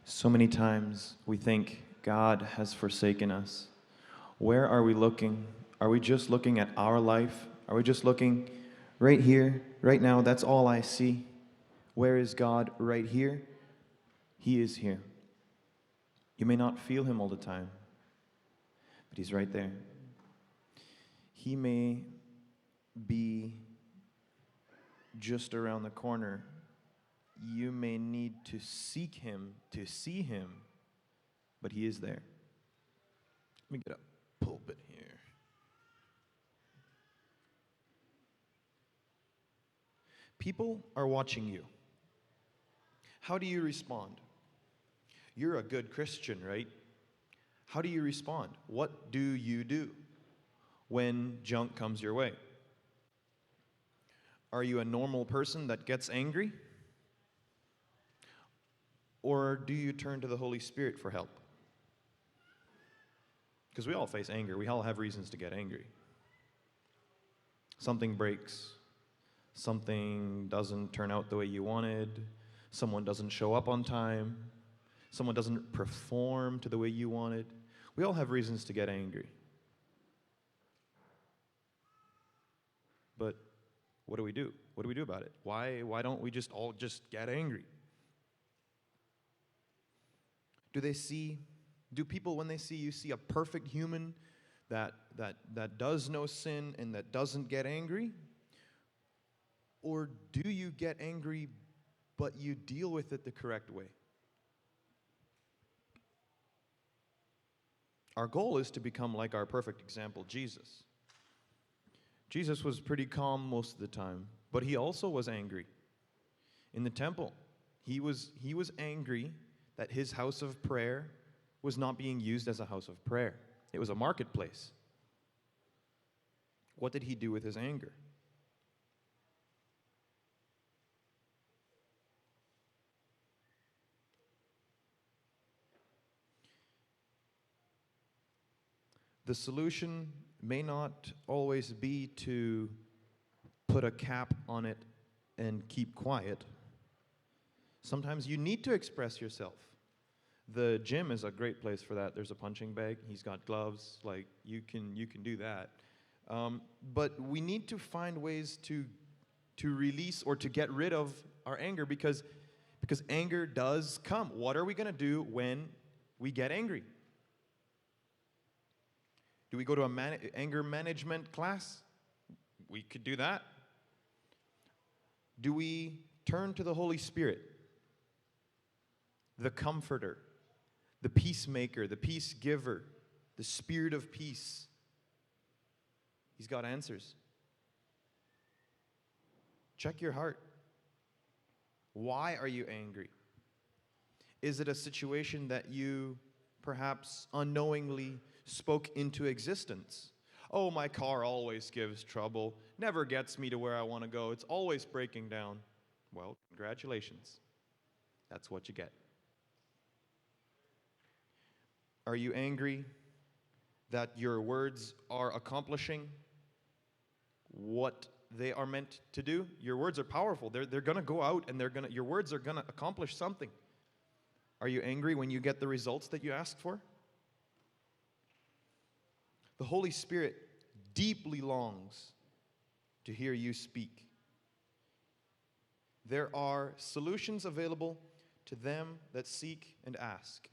So many times we think God has forsaken us. Where are we looking? Are we just looking at our life? Are we just looking right here, right now? That's all I see. Where is God? Right here? He is here. You may not feel Him all the time, but He's right there. He may be just around the corner. You may need to seek Him to see Him, but He is there. Let me get a pulpit here. People are watching you. How do you respond? You're a good Christian, right? How do you respond? What do you do when junk comes your way? Are you a normal person that gets angry? Or do you turn to the Holy Spirit for help? Because we all face anger. We all have reasons to get angry. Something breaks. Something doesn't turn out the way you wanted. Someone doesn't show up on time. Someone doesn't perform to the way you wanted. We all have reasons to get angry. But what do we do? What do we do about it? Why don't we just all just get angry? Do people, when they see you, see a perfect human that does no sin and that doesn't get angry? Or do you get angry, but you deal with it the correct way? Our goal is to become like our perfect example, Jesus. Jesus was pretty calm most of the time, but he also was angry. In the temple, he was angry that his house of prayer was not being used as a house of prayer. It was a marketplace. What did he do with his anger? The solution may not always be to put a cap on it and keep quiet. Sometimes you need to express yourself. The gym is a great place for that. There's a punching bag. He's got gloves. Like, you can do that. But we need to find ways to release or to get rid of our anger because anger does come. What are we going to do when we get angry? Do we go to a anger management class? We could do that. Do we turn to the Holy Spirit, the Comforter, the Peacemaker, the Peace Giver, the Spirit of Peace? He's got answers. Check your heart. Why are you angry? Is it a situation that you perhaps unknowingly spoke into existence? Oh, my car always gives trouble, never gets me to where I want to go, it's always breaking down. Well, congratulations. That's what you get. Are you angry that your words are accomplishing what they are meant to do? Your words are powerful. They're going to go out and your words are going to accomplish something. Are you angry when you get the results that you asked for? The Holy Spirit deeply longs to hear you speak. There are solutions available to them that seek and ask.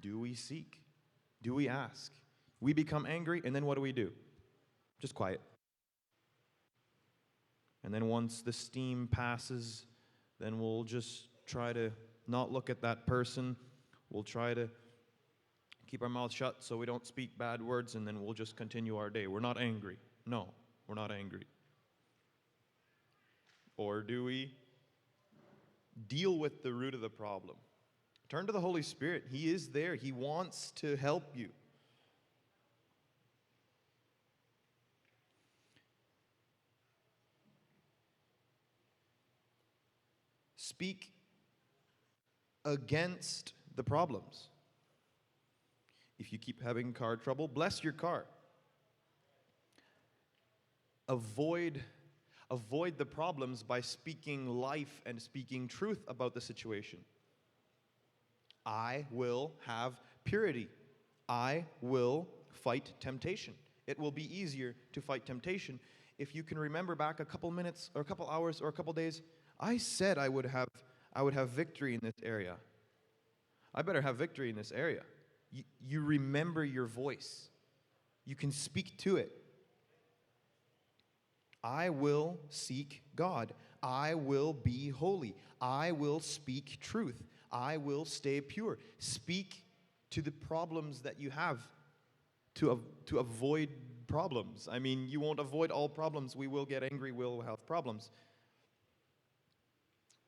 Do we seek? Do we ask? We become angry, and then what do? Just quiet. And then once the steam passes, then we'll just try to not look at that person. We'll try to keep our mouth shut so we don't speak bad words, and then we'll just continue our day. We're not angry. No, we're not angry. Or do we deal with the root of the problem? Turn to the Holy Spirit. He is there. He wants to help you. Speak against the problems. If you keep having car trouble, bless your car. Avoid avoid the problems by speaking life and speaking truth about the situation. I will have purity. I will fight temptation. It will be easier to fight temptation if you can remember back a couple minutes or a couple hours or a couple days. I said I would have victory in this area. I better have victory in this area. You remember your voice. You can speak to it. I will seek God. I will be holy. I will speak truth. I will stay pure. Speak to the problems that you have to avoid problems. I mean, you won't avoid all problems. We will get angry. We'll have problems.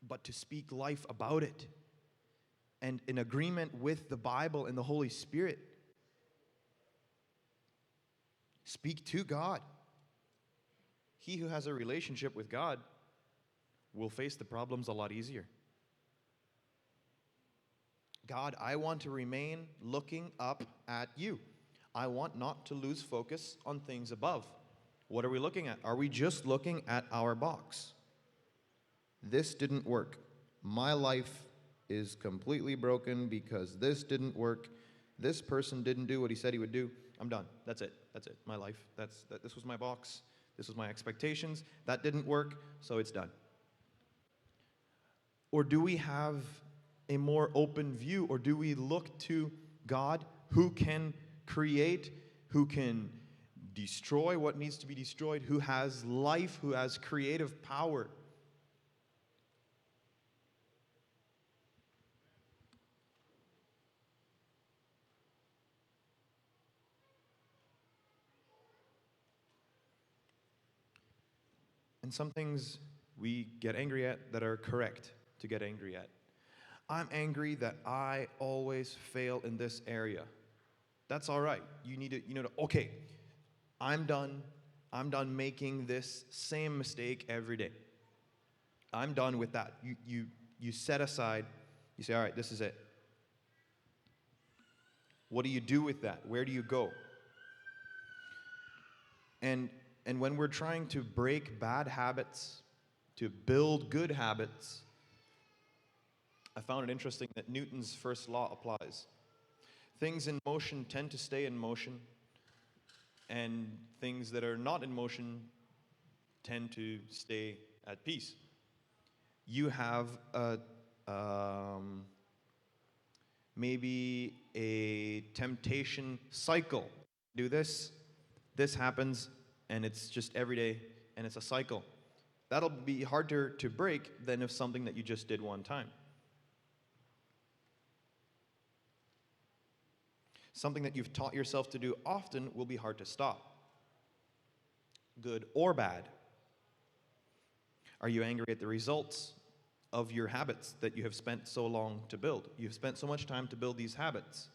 But to speak life about it and in agreement with the Bible and the Holy Spirit. Speak to God. He who has a relationship with God will face the problems a lot easier. God, I want to remain looking up at you. I want not to lose focus on things above. What are we looking at? Are we just looking at our box? This didn't work. My life is completely broken because this didn't work. This person didn't do what he said he would do. I'm done. That's it. That's it. My life. This was my box. This was my expectations. That didn't work, so it's done. Or do we have a more open view? Or do we look to God who can create, who can destroy what needs to be destroyed, who has life, who has creative power? And some things we get angry at that are correct to get angry at. I'm angry that I always fail in this area. That's all right. You need to, okay, I'm done. I'm done making this same mistake every day. I'm done with that. You set aside, you say, all right, this is it. What do you do with that? Where do you go? And when we're trying to break bad habits, to build good habits, I found it interesting that Newton's first law applies. Things in motion tend to stay in motion, and things that are not in motion tend to stay at peace. You have maybe a temptation cycle. Do this, this happens, and it's just every day, and it's a cycle. That'll be harder to break than if something that you just did one time. Something that you've taught yourself to do often will be hard to stop, good or bad. Are you angry at the results of your habits that you have spent so long to build? You've spent so much time to build these habits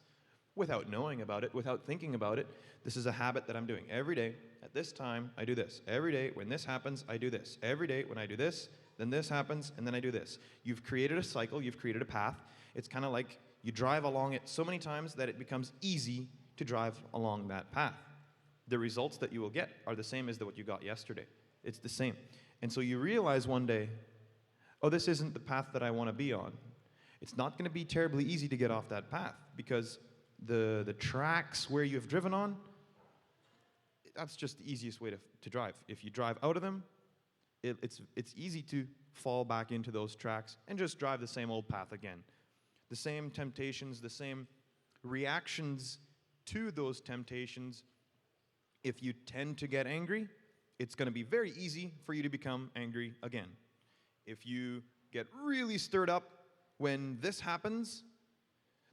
without knowing about it, without thinking about it. This is a habit that I'm doing. Every day, at this time, I do this. Every day, when this happens, I do this. Every day, when I do this, then this happens, and then I do this. You've created a cycle. You've created a path. It's kind of like you drive along it so many times that it becomes easy to drive along that path. The results that you will get are the same as what you got yesterday. It's the same. And so you realize one day, oh, this isn't the path that I want to be on. It's not going to be terribly easy to get off that path because the tracks where you've driven on, that's just the easiest way to drive. If you drive out of them, it's easy to fall back into those tracks and just drive the same old path again. The same temptations, the same reactions to those temptations. If you tend to get angry, it's going to be very easy for you to become angry again. If you get really stirred up when this happens,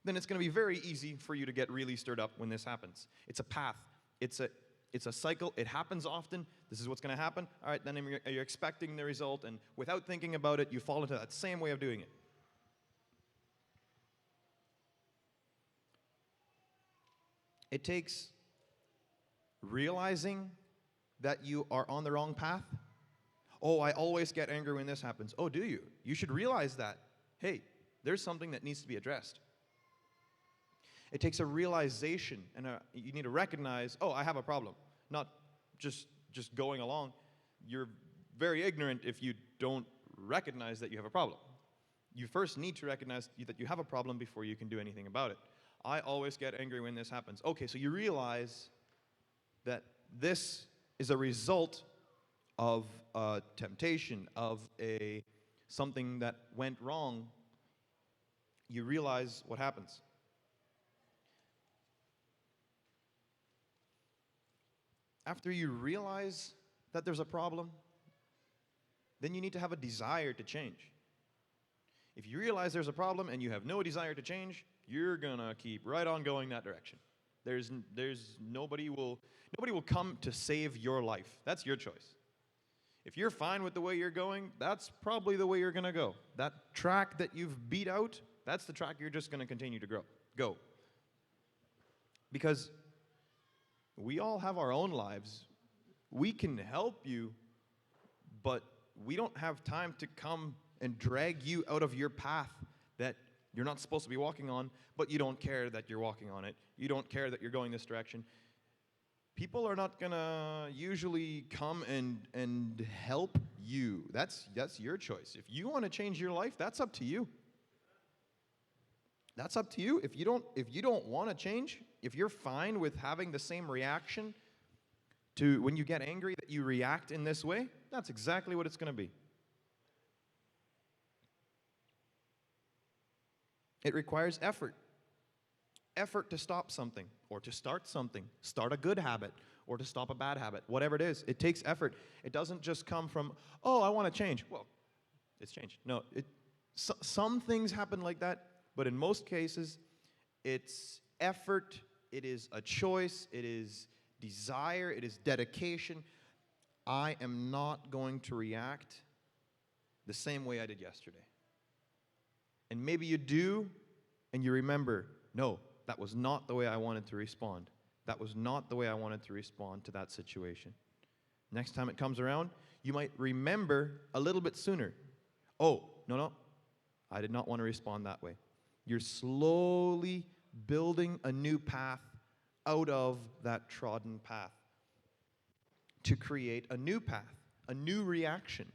then it's going to be very easy for you to get really stirred up when this happens. It's a path. It's a cycle. It happens often. This is what's going to happen. All right, then you're expecting the result, and without thinking about it, you fall into that same way of doing it. It takes realizing that you are on the wrong path. Oh, I always get angry when this happens. Oh, do you? You should realize that, hey, there's something that needs to be addressed. It takes a realization, and you need to recognize, oh, I have a problem. Not just going along. You're very ignorant if you don't recognize that you have a problem. You first need to recognize that you have a problem before you can do anything about it. I always get angry when this happens. Okay, so you realize that this is a result of a temptation, of something that went wrong. You realize what happens. After you realize that there's a problem, then you need to have a desire to change. If you realize there's a problem and you have no desire to change, you're gonna keep right on going that direction. Nobody will come to save your life. That's your choice. If you're fine with the way you're going, that's probably the way you're gonna go. That track that you've beat out, that's the track you're just gonna continue to go. Because we all have our own lives. We can help you, but we don't have time to come and drag you out of your path that you're not supposed to be walking on, but you don't care that you're walking on it. You don't care that you're going this direction. People are not gonna usually come and help you. That's your choice. If you want to change your life, that's up to you. That's up to you. If you don't want to change, if you're fine with having the same reaction to when you get angry, that you react in this way, that's exactly what it's going to be. It requires effort. Effort to stop something, or to start something, start a good habit, or to stop a bad habit, whatever it is. It takes effort. It doesn't just come from, oh, I want to change. Well, it's changed. No, some things happen like that. But in most cases, it's effort, it is a choice, it is desire, it is dedication. I am not going to react the same way I did yesterday. And maybe you do, and you remember, no, that was not the way I wanted to respond. That was not the way I wanted to respond to that situation. Next time it comes around, you might remember a little bit sooner. Oh, no, I did not want to respond that way. You're slowly building a new path out of that trodden path to create a new path, a new reaction.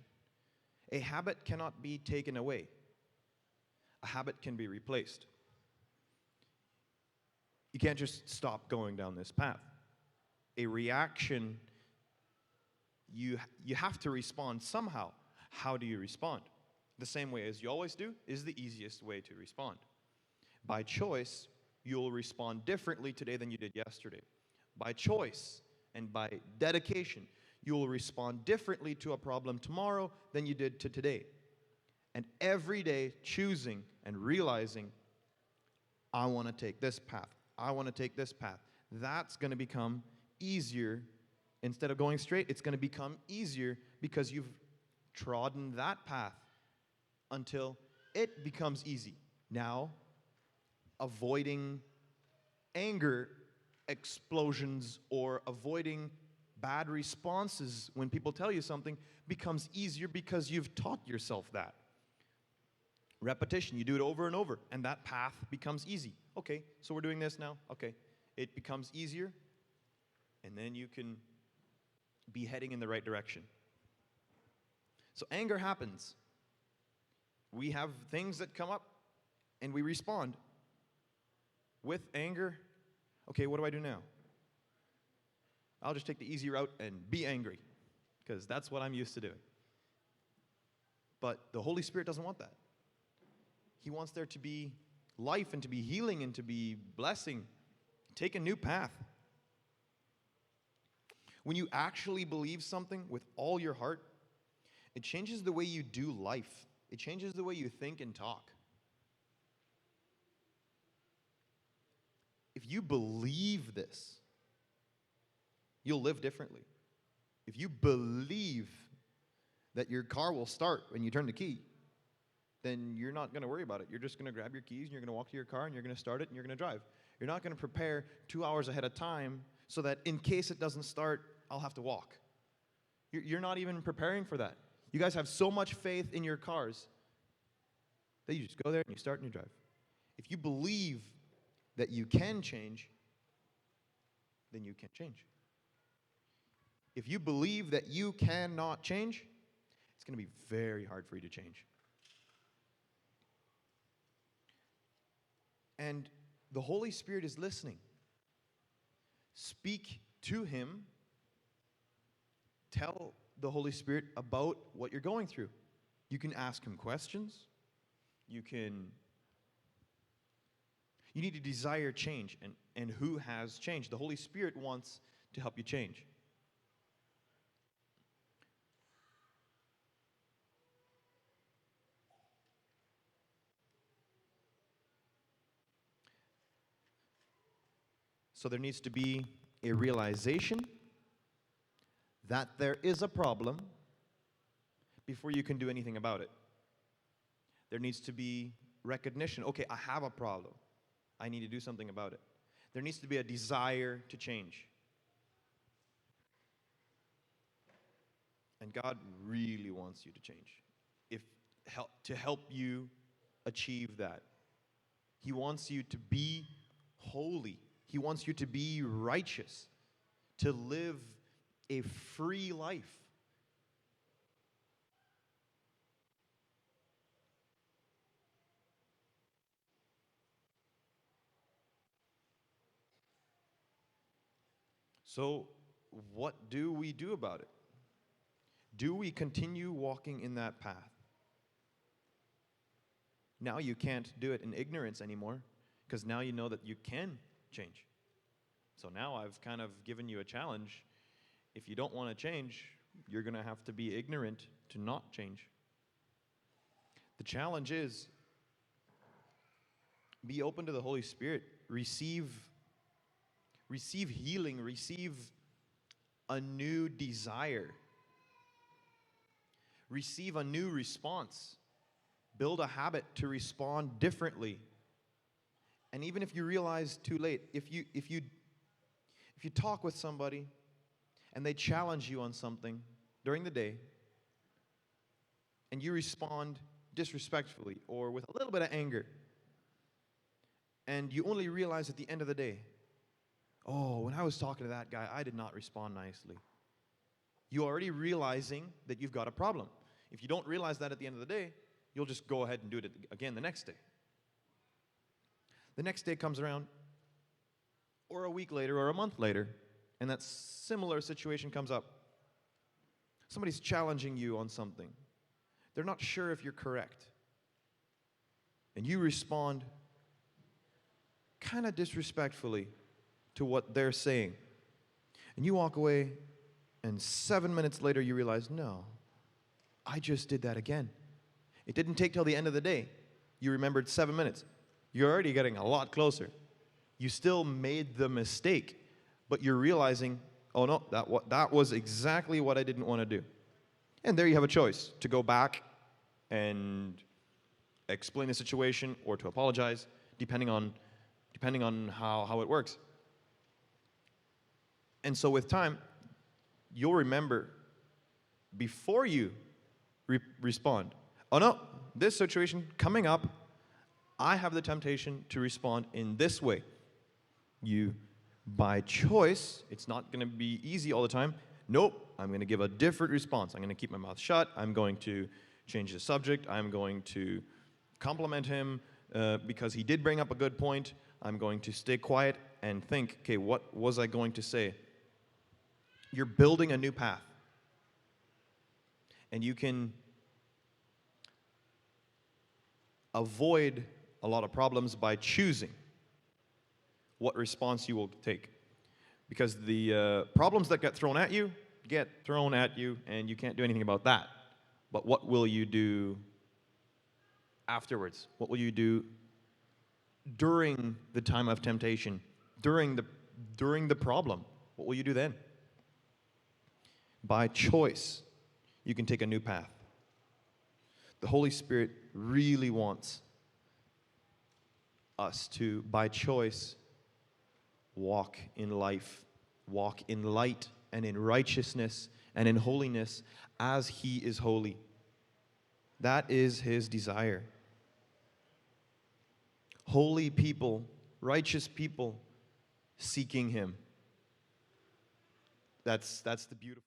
A habit cannot be taken away. A habit can be replaced. You can't just stop going down this path. A reaction, you have to respond somehow. How do you respond? The same way as you always do is the easiest way to respond. By choice, you'll respond differently today than you did yesterday. By choice and by dedication, you'll respond differently to a problem tomorrow than you did to today. And every day choosing and realizing, I want to take this path. I want to take this path. That's going to become easier. Instead of going straight, it's going to become easier because you've trodden that path until it becomes easy. Now, avoiding anger explosions or avoiding bad responses when people tell you something becomes easier because you've taught yourself that. Repetition, you do it over and over, and that path becomes easy. Okay, so we're doing this now. Okay, it becomes easier, and then you can be heading in the right direction. So anger happens. We have things that come up, and we respond with anger. Okay, what do I do now? I'll just take the easy route and be angry, because that's what I'm used to doing. But the Holy Spirit doesn't want that. He wants there to be life and to be healing and to be blessing. Take a new path. When you actually believe something with all your heart, it changes the way you do life. It changes the way you think and talk. If you believe this, you'll live differently. If you believe that your car will start when you turn the key, then you're not going to worry about it. You're just going to grab your keys and you're going to walk to your car and you're going to start it and you're going to drive. You're not going to prepare 2 hours ahead of time so that in case it doesn't start, I'll have to walk. You're not even preparing for that. You guys have so much faith in your cars that you just go there and you start and you drive. If you believe that you can change, then you can change. If you believe that you cannot change, it's going to be very hard for you to change. And the Holy Spirit is listening. Speak to Him. Tell the Holy Spirit about what you're going through. You can ask Him questions. You need to desire change. And who has changed? The Holy Spirit wants to help you change. So there needs to be a realization that there is a problem before you can do anything about it. There needs to be recognition. Okay, I have a problem. I need to do something about it. There needs to be a desire to change. And God really wants you to change. To help you achieve that. He wants you to be holy. He wants you to be righteous, to live a free life. So, what do we do about it? Do we continue walking in that path? Now you can't do it in ignorance anymore, because now you know that you can change. So now I've kind of given you a challenge. If you don't want to change, you're going to have to be ignorant to not change. The challenge is be open to the Holy Spirit. Receive healing. Receive a new desire. Receive a new response. Build a habit to respond differently. And even if you realize too late, if you talk with somebody and they challenge you on something during the day and you respond disrespectfully or with a little bit of anger, and you only realize at the end of the day, oh, when I was talking to that guy, I did not respond nicely. You're already realizing that you've got a problem. If you don't realize that at the end of the day, you'll just go ahead and do it again the next day. The next day comes around, or a week later, or a month later, and that similar situation comes up. Somebody's challenging you on something. They're not sure if you're correct. And you respond kind of disrespectfully to what they're saying. And you walk away, and 7 minutes later you realize, no, I just did that again. It didn't take till the end of the day. You remembered 7 minutes. You're already getting a lot closer. You still made the mistake, but you're realizing, oh no, that was exactly what I didn't want to do. And there you have a choice to go back and explain the situation or to apologize, depending on how it works. And so with time, you'll remember before you respond, oh no, this situation coming up, I have the temptation to respond in this way. You, by choice, it's not going to be easy all the time. Nope, I'm going to give a different response. I'm going to keep my mouth shut. I'm going to change the subject. I'm going to compliment him because he did bring up a good point. I'm going to stay quiet and think, okay, what was I going to say? You're building a new path. And you can avoid a lot of problems by choosing what response you will take. Because the problems that get thrown at you, and you can't do anything about that. But what will you do afterwards? What will you do during the time of temptation, during the problem? What will you do then? By choice, you can take a new path. The Holy Spirit really wants us to, by choice, walk in life, walk in light and in righteousness and in holiness as He is holy. That is His desire. Holy people, righteous people seeking Him. That's the beautiful.